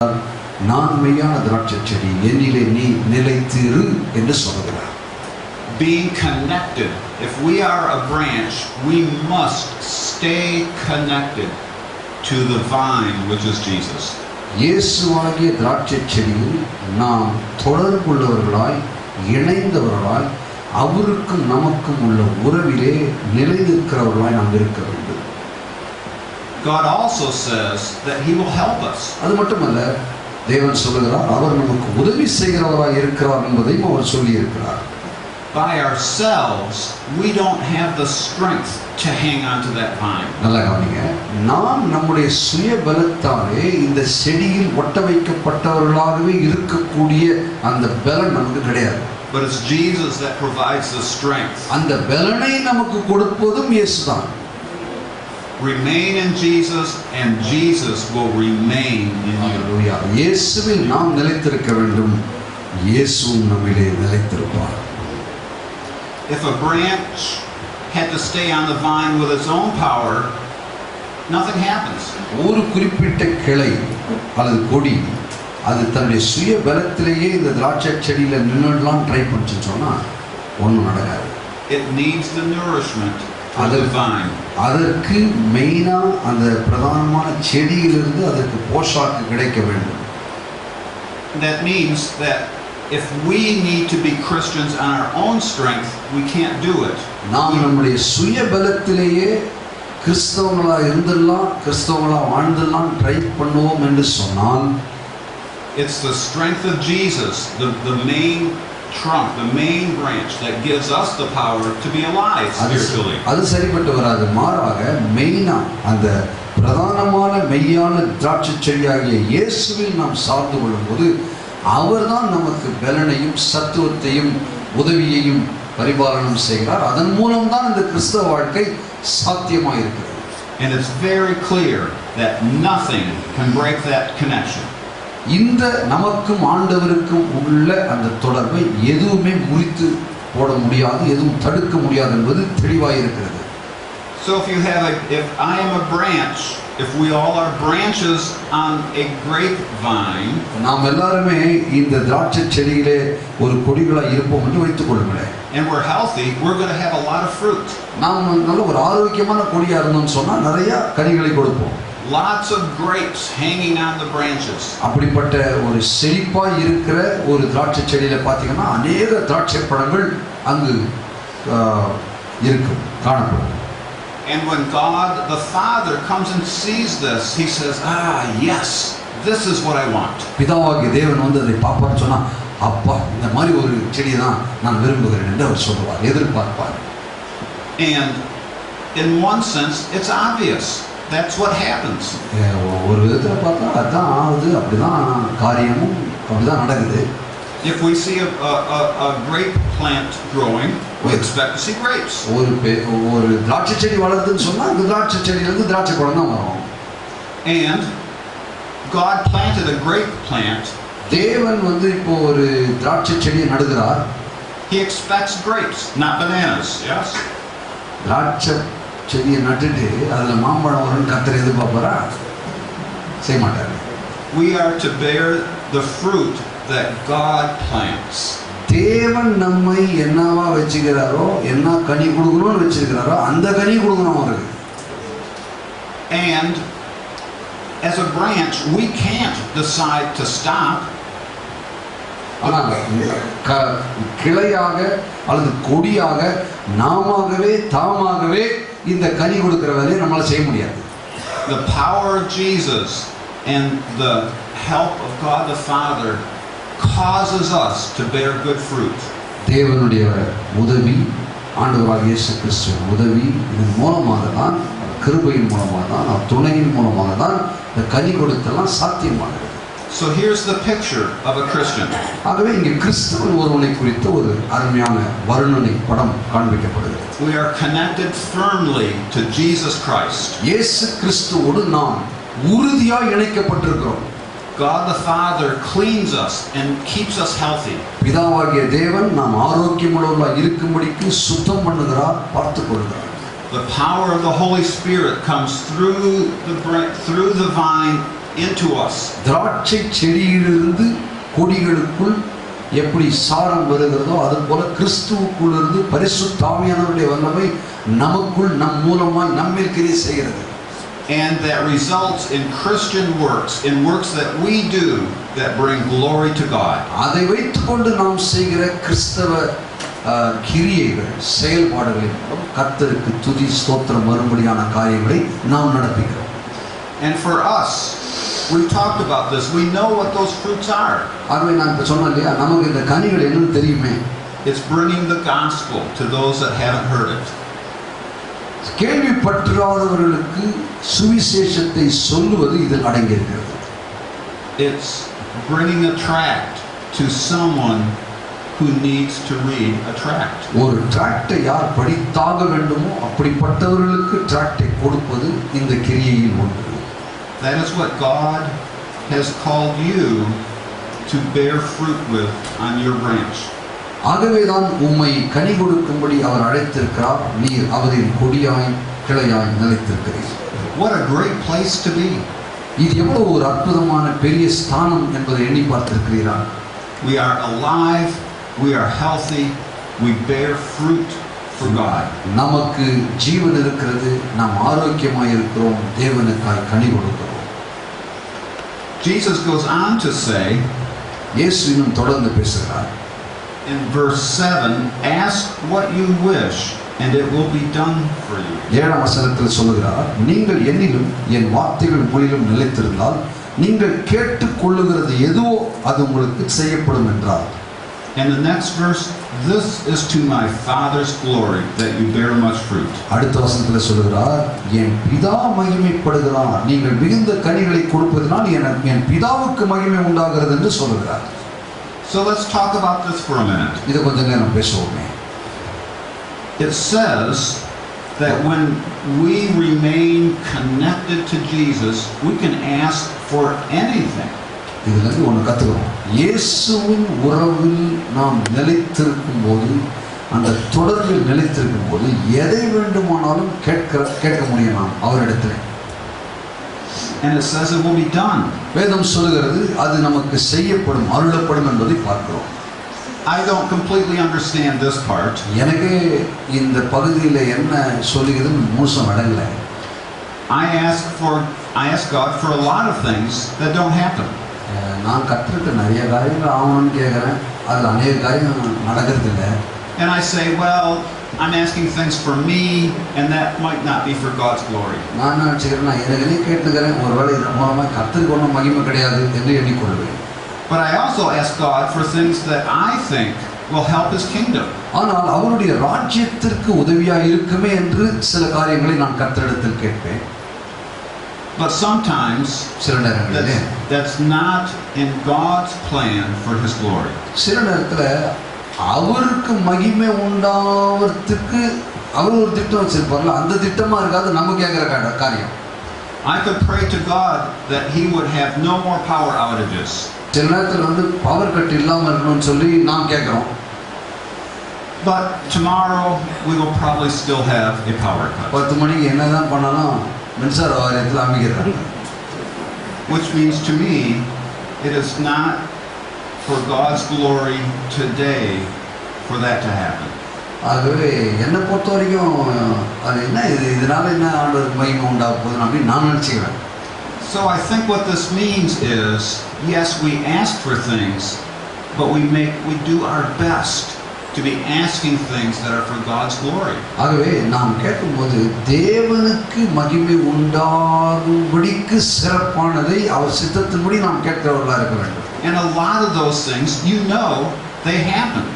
நான் மெய்யான திராட்சை செடி, என்னிலே நீ நிலைத்திரு என்று சொல்கிறார். Being connected. If we are a branch, we must stay connected to the vine, which is Jesus. இயேசுவாகிய திராட்சை செடியில் நாம் தொடர்புள்ளவர்களாய் இணைந்தவர்களாய் அவருக்கும் நமக்கும் உள்ள உறவிலே நிலைநிற்கிறவர்களாய் நாம் இருக்க வேண்டும். God also says that He will help us. அது மட்டுமல்ல, தேவன் சொல்லுகிறார் அவர் நமக்கு உதவி செய்கிறவராய் இருக்கிறார் என்பதையும் அவர் சொல்லி இருக்கிறார். By ourselves, we don't have the strength to hang on to that vine. நல்லா கவனிங்க, நாம் நம்முடைய சுய பலத்தாலே இந்த செடியில் ஒட்ட வைக்கப்பட்டவர்களாகவே இருக்கக்கூடிய அந்த பலன் நமக்கு கிடையாது. But it's Jesus that provides the strength. அந்த பலனை நமக்கு கொடுப்பதும் இயேசுதான். Remain in Jesus and Jesus will remain in you. ஹல்லேலூயா. இயேசுவில் நாம் நிலைத்திருக்க வேண்டும், இயேசுவும் நம்மிலே நிலைத்திருப்பார். If a branch had to stay on the vine with its own power, nothing happens. ஒரு குறிப்பிட்ட கிளை அல்லது கொடி அது தன்னுடைய சுய பலத்திலேயே இந்த திராட்சை செடியில நின்றுடலாம் ட்ரை பண்ணிச்சுன்னு சொன்னா ஒன்றும் நடக்காது. It needs the nourishment of the vine. அதற்கு மெயினா அந்த பிரதானமான செடியிலிருந்து அதற்கு போஷாக்கு கிடைக்க வேண்டும். That means that if we need to be Christians on our own strength, we can't do it. நாம் நம்முடைய சுய பலத்திலேயே கிறிஸ்தவங்களா இருந்தெல்லாம் கிறிஸ்தவங்களா வாழ்ந்தெல்லாம் ட்ரை பண்ணுவோம் என்று சொன்னால், it's the strength of Jesus, the main trunk, the main branch that gives us the power to be alive spiritually. அது சரிப்பட்டு வராது. மாறாக மெயினா அந்த பிரதானமான மெய்யான திராட்சை செடியாகிய இயேசுவில் நாம் சார்ந்து கொள்ளும்போது அவர்தான் நமக்கு பலனையும் சத்துவத்தையும் உதவியையும் பரிபாலனம் செய்கிறார். அதன் மூலம்தான் இந்த கிறிஸ்தவ வாழ்க்கை சாத்தியமாக இருக்கிறது. And it's very clear that nothing can break that connection. இந்த நமக்கும் ஆண்டவருக்கும் உள்ள அந்த தொடர்பை எதுவுமே முறித்து போட முடியாது, எதுவும் தடுக்க முடியாது என்பது தெளிவாக இருக்கிறது. So if I am a branch, if we all are branches on a grapevine, நாம் எல்லாருமே இந்த திராட்சை செடியிலே ஒரு கொடிகளாக இருப்போம் என்று வைத்துக் கொள்ளுங்களேன். and we're healthy, we're going to have a lot of fruit. நாம் நல்ல ஒரு ஆரோக்கியமான கொடியா இருந்தோம்னு சொன்னா நிறைய கனிகளை கொடுப்போம். Lots of grapes hanging on the branches. அப்படிப்பட்ட ஒரு செழிப்பாய் இருக்கிற ஒரு திராட்சை செடியில பார்த்தீங்கன்னா அநேக திராட்சை பழங்கள் அங்கு இருக்கும், காணப்படும். And when God the Father comes and sees this, He says, yes, this is what I want. பிதாவாகிய தேவன் வந்து அதை பார்ப்பான்னு சொன்னா, அப்பா இந்த மாதிரி ஒரு செடியை தான் நான் விரும்புகிறேன் என்று அவர் சொல்லுவார், எதிர்பார்ப்பார். And in one sense, it's obvious. That's what happens. ஒரு விதத்தில் பார்த்தா அதான் ஆகுது, அப்படிதான் காரியமும் அப்படிதான் நடக்குது. If we see a grape plant growing, we expect to see grapes. ஒரு திராட்சை செடி வளருதுன்னு சொன்னா இந்த திராட்சை செடியிலிருந்து திராட்சை பழம் தான் வரும். And God planted a grape plant. தேவன் வந்து இப்போ ஒரு திராட்சை செடியை நடுகிறார். He expects grapes, not bananas. Yes. திராட்சை செடியை நட்டுட்டு அதுல மாம்பழம் வரும்னு கர்த்தர் எதிர்பார்ப்பாரா? செய்ய மாட்டாரு. We are to bear the fruit that God plants. தேவன் நம்மை என்னவா வச்சுக்கிறாரோ, என்ன கனி கொடுக்கணும்னு வச்சிருக்கிறாரோ அந்த கனி கொடுக்கணும் அவருக்கு. And as a branch, we can't decide to stop. ஆனால் கிளையாக அல்லது கொடியாக நாமாகவே தாமாகவே இந்த கனி கொடுக்கிற வேலையை நம்மளால செய்ய முடியாது. The power of Jesus and the help of God the Father causes us to bear good fruit. தேவனுடைய உதவி, ஆண்டவராகிய இயேசு கிறிஸ்துவின் உதவி, இதன் மூலமாக தான், கிருபையின் மூலமாக தான், துணையின் மூலமாக தான் இந்த கனி கொடுத்தெல்லாம் சாத்தியமாகிறது. So here's the picture of a Christian. ஆகவே இங்கே கிறிஸ்துவன் ஒருவனை குறித்த ஒரு அருமையான வர்ணனை படம் காண்பிக்கப்படுகிறது. We are connected firmly to Jesus Christ. இயேசு கிறிஸ்துவோடு நாம் உறுதியாக இணைக்கப்பட்டிருக்கிறோம். God the Father cleans us and keeps us healthy. பிதாவாகிய தேவன் நாம் ஆரோக்கியமுள்ளவர்களாக இருக்கும்படிக்கு சுத்தம் பண்ணுகிறார், பார்த்துக் கொள்கிறார். The power of the Holy Spirit comes through the vine into us. திராட்சை செடியிலிருந்து கொடிகளுக்குள் எப்படி சாரம் வருகிறதோ அதுபோல கிறிஸ்துவுக்குள் இருந்து பரிசுத்த ஆவியானவருடைய வல்லமை நமக்குள் நம் மூலமாய் நம்மில் கிரியை செய்கிறது. And that results in Christian works, in works that we do that bring glory to God. அதை வைத்துக்கொண்டு நாம் செய்கிற கிறிஸ்தவ கிரியைகள் செயல்பாடுகளின் கர்த்தருக்கு துதி ஸ்தோத்திரம் வரும்படியான காரியங்களை நாம் நடப்பிக்கிறோம். And for us, we've talked about this. We know what those fruits are. ஆகவே நான் இப்ப சொன்னேன் இல்லையா, நமக்கு இந்த கனிகள் என்னன்னு தெரியுமே. It's bringing the gospel to those that haven't heard it. கேள்விப்பட்டிராதவர்களுக்கு சுவிசேஷத்தை சொல்லுவது இதில் அடங்கியிருக்கிறது. It's bringing a tract to someone who needs to read a tract. ஒரு டிராக்டை யார் படித்தாக வேண்டுமோ அப்படிப்பட்டவர்களுக்கு டிராக்டை கொடுப்பது இந்த கிரியையில் ஒன்று. That is what God has called you to bear fruit with on your branch. ஆகவேதான் உம்மை கனி கொடுக்கும்படி அவர் அழைத்திருக்கிறார். நீர் அவரின் கொடியாய் கிளையாய் நிலைத்திருக்கிறீர். What a great place to be. இது எவ்வளவு ஒரு அற்புதமான பெரிய ஸ்தானம் என்பதை எண்ணி பார்த்திருக்கிறீரா? We are alive, we are healthy, we bear fruit for God. நமக்கு ஜீவன் இருக்கிறது, நாம் ஆரோக்கியமாய் இருக்கிறோம், தேவனுக்காய் கனி கொடுக்கிறோம். Jesus goes on to say, இயேசு இன்னும் தொடர்ந்து பேசுகிறார். in verse 7, ask what you wish and it will be done for you. 7ஆம் வசனத்தில் சொல்கிறார், நீங்கள் என்னிலும் என் வார்த்தைகள் உங்களிலும் நிலைத்திருந்தால் நீங்கள் கேட்டுக்கொள்ளுகிறது எதுவோ அது உங்களுக்கு செய்யப்படும் என்றார். And the next verse, this is to my Father's glory that you bear much fruit. அடுத்த வசனத்தில் சொல்கிறார், என் பிதா மகிமைப்படுகிறார், நீங்கள் மிகுந்த கனிகளை கொடுப்பதனால் என் பிதாவுக்கு மகிமை உண்டாகிறது என்று சொல்கிறார். So let's talk about this for a minute. இதை கொஞ்சம் நேரம் பேசுவோமே. It says that when we remain connected to Jesus, we can ask for anything. இதிலிருந்து ஒன்று கற்றுக்கிறோம். இயேசுவின் உறவில் நாம் நிலைத்திருக்கும் போது, அந்த தொடர்பில் நிலைத்திருக்கும் போது எதை வேண்டுமானாலும் கேட்க முடியும் நாம் அவரிடத்தில். And it says it will be done. வேதம் சொல்கிறது அது நமக்கு செய்யப்படும், அருளப்படும் என்பதை பார்க்கிறோம். I don't completely understand this part. எனக்கு இந்த பகுதியில் என்ன சொல்லுகிறதுன்னு முழுசும் அடங்கல. I ask God for a lot of things that don't happen. நான் கற்றுட்டு நிறைய காரியங்கள் ஆகணும்னு கேட்குறேன், அதில் அநேக காரியம் நடக்கிறது இல்லை. And I say, well, I'm asking things for me and that might not be for God's glory. நான் நினச்சிக்கிறேன், நான் எனக்குனே கேட்டுக்கிறேன், ஒருவேளை இதன் மூலமாக கர்த்தருக்கு ஒன்றும் மகிமை கிடையாது என்று எண்ணிக்கொள்வேன். But I also ask God for things that I think will help His kingdom. ஆனால் அவருடைய ராஜ்யத்திற்கு உதவியாக இருக்குமே என்று சில காரியங்களை நான் கர்த்தரிடத்தில் கேட்பேன். But sometimes சில நேரங்களிலே that's not in God's plan for His glory. சில நேரத்தில் அவருக்கு மகிமை உண்டாவதுக்கு அவர் ஒரு திட்டம் வச்சிருப்பார்ல, அந்த திட்டமாக இருக்காது நம்ம கேட்குற காரியம். I could pray to God that He would have no more power outages. சில நேரத்தில் பவர் கட் இல்லாமல் இருக்கணும்னு சொல்லி நாம் கேட்குறோம். But tomorrow we will probably still have a power cut. 10 மணிக்கு என்னதான் பண்ணாலும் மின்சார வாரியத்தில் அமைக்கிறாங்க. Which means to me, it is not for God's glory today for that to happen. ஆகவே என்னை பொறுத்த வரைக்கும் அது என்ன இதனால என்ன ஆண்டவருக்கு மகிமை உண்டாக போகுதுன்னு அப்படின்னு நான் நினச்சிக்கிறேன். So I think what this means is, yes, we ask for things, but we do our best to be asking things that are for God's glory. ஆகவே நாம் கேட்கும்போது தேவனுக்கு மகிமை உண்டாகும்படிக்கு சிறப்பானதை அவர் சித்தத்தின்படி நாம் கேட்கிறவர்களாக இருக்க வேண்டும். And a lot of those things, they happen.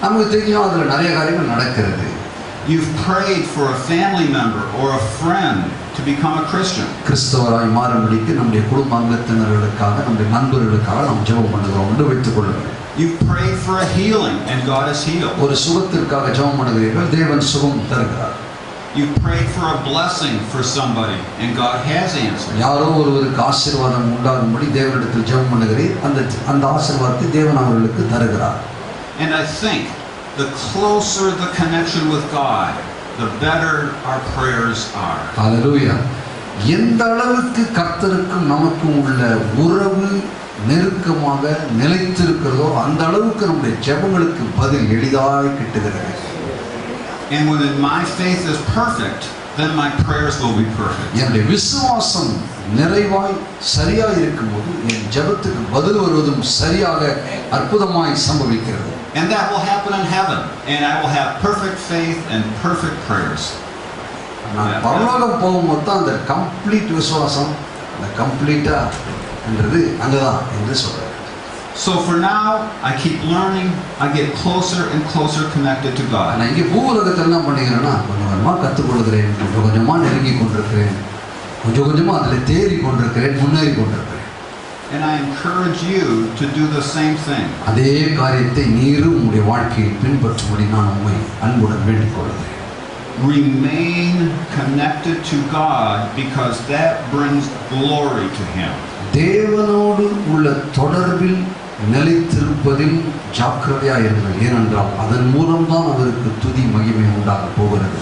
நமக்கு தெரியும் அதில் நிறைய காரியங்கள் நடக்கிறது. You've prayed for a family member or a friend to become a Christian. கிறிஸ்தவராய் மாறும்படிக்கு நம்முடைய குடும்ப அங்கத்தினர்களுக்காக, நம்முடைய நண்பர்களுக்காக நாம் ஜெபம் பண்ணுகிறோம் என்று வைத்துக் கொள்ளுங்கள். You've prayed for a healing and God has healed. ஒரு சுகத்திற்காக ஜெபம் பண்ணுகிறீர்கள், தேவன் சுகம் தருகிறார். You've prayed for a blessing for somebody and God has answered. யாரோ ஒருவருக்கு ஆசீர்வாதம் உண்டாகும்படி தேவனிடத்தில் ஜெபம் பண்ணுகிறீர், அந்த ஆசீர்வாதத்தை தேவன் அவர்களுக்கு தருகிறார். And I think the closer the connection with God, the better our prayers are. ஹalleluya. எந்த அளவுக்கு கர்த்தருக்கும் நமக்கும் உள்ள உறவு நெருக்கமாக நிலைத்திருக்கிறதோ அந்த அளவுக்கு நம்முடைய ஜெபங்களுக்கு பதில் எளிதாய் கிட்டுகிறது. And when my faith is perfect, then my prayers will be perfect. என்னுடைய விசுவாசம் நிறைவாய் சரியாய் இருக்கும்போது என் ஜெபத்துக்கு பதில் வருவதும் சரியாக அற்புதமாய் சம்பவிக்கிறது. And that will happen in heaven, and I will have perfect faith and perfect prayers. நான் பரலோகம் போகும்போது தான் அந்த கம்ப்ளீட் விசுவாசம், அந்த கம்ப்ளீட்டா என்றது அங்கதான் என்று சொல்றாரு. So for now, I keep learning. I get closer and closer connected to God. நான் இங்கே பூவுலகத்தில் என்ன பண்ணிக்கிறேன்னா கொஞ்சம் கொஞ்சமாக கற்றுக்கொள்கிறேன், கொஞ்சம் கொஞ்சமாக நெருங்கி கொண்டிருக்கிறேன், கொஞ்சம் கொஞ்சமாக அதில் தேறி கொண்டிருக்கிறேன், முன்னேறி கொண்டிருக்கிறேன். And I encourage you to do the same thing. அதே காரியத்தை நீரும் உங்களுடைய வாழ்க்கையில் பின்பற்றும்படி நான் உண்மை அன்புடன் வேண்டிக் கொள்கிறேன். Remain connected to God because that brings glory to Him. தேவனோடு உள்ள தொடர்பில் நிலைத்திருப்பதில் ஜாக்கிரதையாக இருங்கள். ஏனென்றால் அதன் மூலம்தான் அவருக்கு துதி மகிமை உண்டாக போகிறது.